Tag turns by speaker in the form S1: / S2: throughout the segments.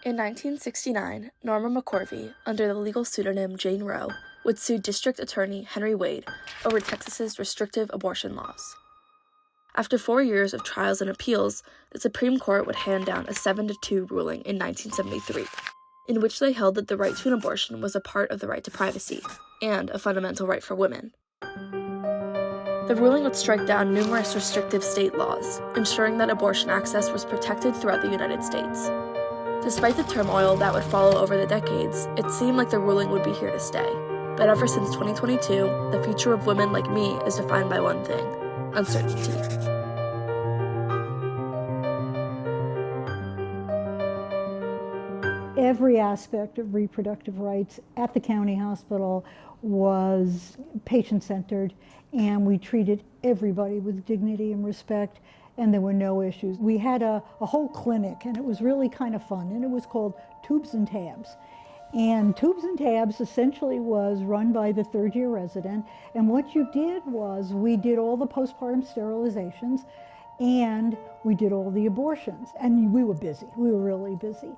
S1: In 1969, Norma McCorvey, under the legal pseudonym Jane Roe, would sue District Attorney Henry Wade over Texas's restrictive abortion laws. After 4 years of trials and appeals, the Supreme Court would hand down a 7-2 ruling in 1973, in which they held that the right to an abortion was a part of the right to privacy and a fundamental right for women. The ruling would strike down numerous restrictive state laws, ensuring that abortion access was protected throughout the United States. Despite the turmoil that would follow over the decades, it seemed like the ruling would be here to stay. But ever since 2022, the future of women like me is defined by one thing: uncertainty.
S2: Every aspect of reproductive rights at the county hospital was patient-centered, and we treated everybody with dignity and respect, and there were no issues. We had a whole clinic, and it was really kind of fun, and it was called Tubes and Tabs. And Tubes and Tabs essentially was run by the third-year resident, and what you did was we did all the postpartum sterilizations, and we did all the abortions, and we were busy. We were really busy.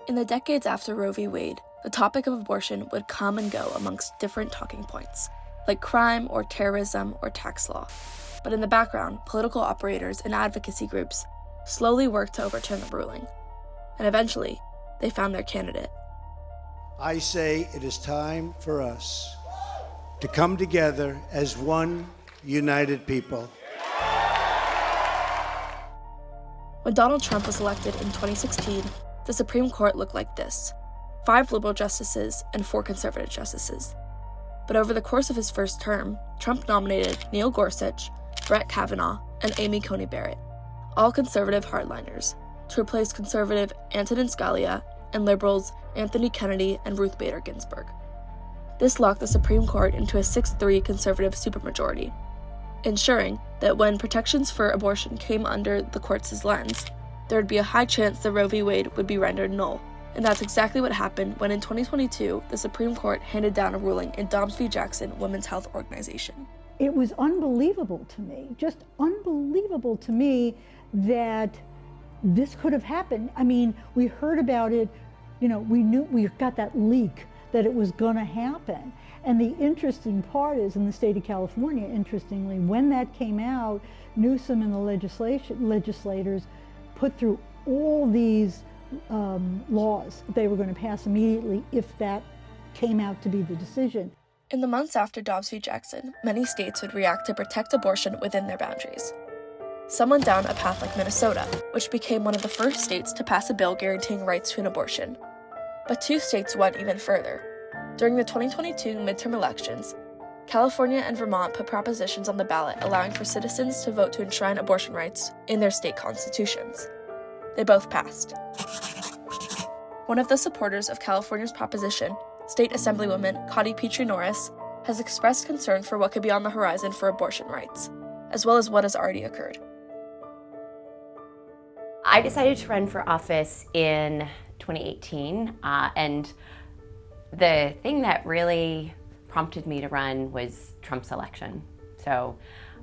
S1: In the decades after Roe v. Wade, the topic of abortion would come and go amongst different talking points, like crime or terrorism or tax law. But in the background, political operators and advocacy groups slowly worked to overturn the ruling. And eventually, they found their candidate.
S3: I say it is time for us to come together as one united people.
S1: When Donald Trump was elected in 2016, the Supreme Court looked like this: 5 liberal justices and 4 conservative justices. But over the course of his first term, Trump nominated Neil Gorsuch, Brett Kavanaugh, and Amy Coney Barrett, all conservative hardliners, to replace conservative Antonin Scalia and liberals Anthony Kennedy and Ruth Bader Ginsburg. This locked the Supreme Court into a 6-3 conservative supermajority, ensuring that when protections for abortion came under the court's lens, there would be a high chance that Roe v. Wade would be rendered null. And that's exactly what happened when in 2022, the Supreme Court handed down a ruling in Dobbs v. Jackson Women's Health Organization.
S2: It was unbelievable to me, just unbelievable to me that this could have happened. I mean, we heard about it, we got that leak that it was gonna happen. And the interesting part is, in the state of California, interestingly, when that came out, Newsom and the legislators put through all these laws they were going to pass immediately if that came out to be the decision.
S1: In the months after Dobbs v. Jackson, many states would react to protect abortion within their boundaries. Some went down a path like Minnesota, which became one of the first states to pass a bill guaranteeing rights to an abortion. But 2 states went even further. During the 2022 midterm elections, California and Vermont put propositions on the ballot allowing for citizens to vote to enshrine abortion rights in their state constitutions. They both passed. One of the supporters of California's proposition, State Assemblywoman Cotty Petrie Norris, has expressed concern for what could be on the horizon for abortion rights, as well as what has already occurred.
S4: I decided to run for office in 2018, and the thing that really prompted me to run was Trump's election. So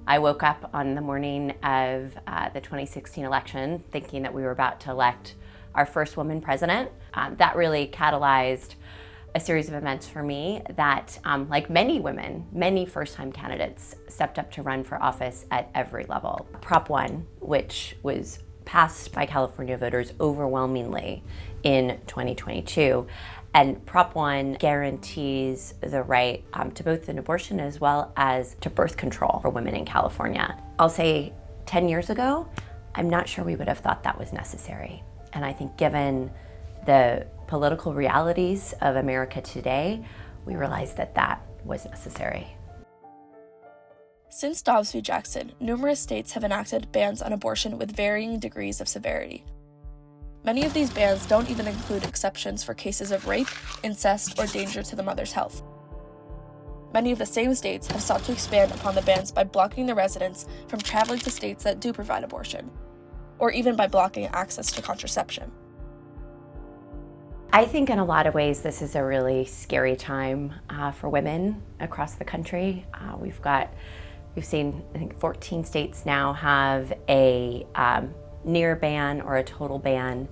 S4: I woke up on the morning of the 2016 election thinking that we were about to elect our first woman president. That really catalyzed a series of events for me that, like many women, many first-time candidates stepped up to run for office at every level. Prop 1, which was passed by California voters overwhelmingly in 2022. And Prop 1 guarantees the right to both an abortion as well as to birth control for women in California. I'll say 10 years ago, I'm not sure we would have thought that was necessary. And I think given the political realities of America today, we realized that that was necessary.
S1: Since Dobbs v. Jackson, numerous states have enacted bans on abortion with varying degrees of severity. Many of these bans don't even include exceptions for cases of rape, incest, or danger to the mother's health. Many of the same states have sought to expand upon the bans by blocking the residents from traveling to states that do provide abortion, or even by blocking access to contraception.
S4: I think in a lot of ways this is a really scary time for women across the country. We've seen, I think 14 states now have a near ban or a total ban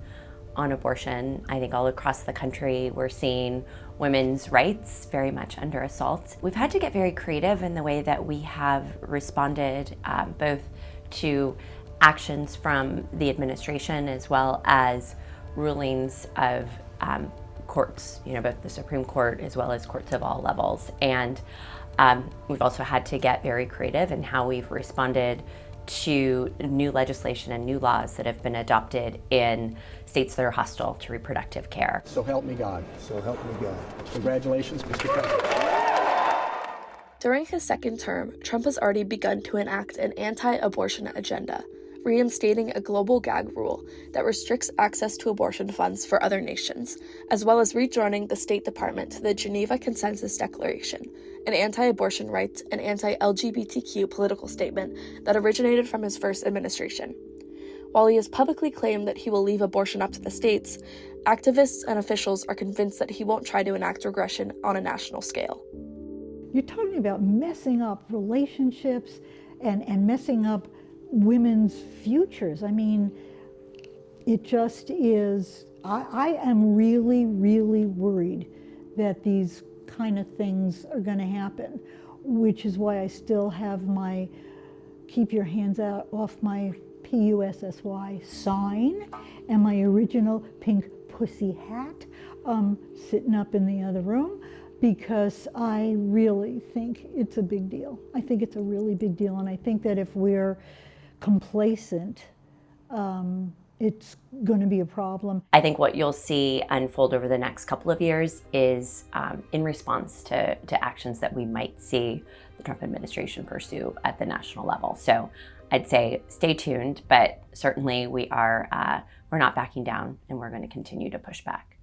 S4: on abortion. I think all across the country we're seeing women's rights very much under assault. We've had to get very creative in the way that we have responded both to actions from the administration as well as rulings of courts, both the Supreme Court as well as courts of all levels. And we've also had to get very creative in how we've responded to new legislation and new laws that have been adopted in states that are hostile to reproductive care.
S5: So help me God. So help me God. Congratulations, Mr. President.
S1: During his second term, Trump has already begun to enact an anti-abortion agenda, reinstating a global gag rule that restricts access to abortion funds for other nations, as well as rejoining the State Department to the Geneva Consensus Declaration, an anti-abortion rights and anti-LGBTQ political statement that originated from his first administration. While he has publicly claimed that he will leave abortion up to the states, activists and officials are convinced that he won't try to enact regression on a national scale.
S2: You're talking about messing up relationships and messing up women's futures. I mean, it just is, I am really, really worried that these kind of things are going to happen, which is why I still have my keep your hands out off my PUSSY sign and my original pink pussy hat sitting up in the other room, because I really think it's a big deal. I think it's a really big deal, and I think that if we're complacent, it's going to be a problem.
S4: I think what you'll see unfold over the next couple of years is in response to actions that we might see the Trump administration pursue at the national level. So I'd say stay tuned, but certainly we're not backing down, and we're going to continue to push back.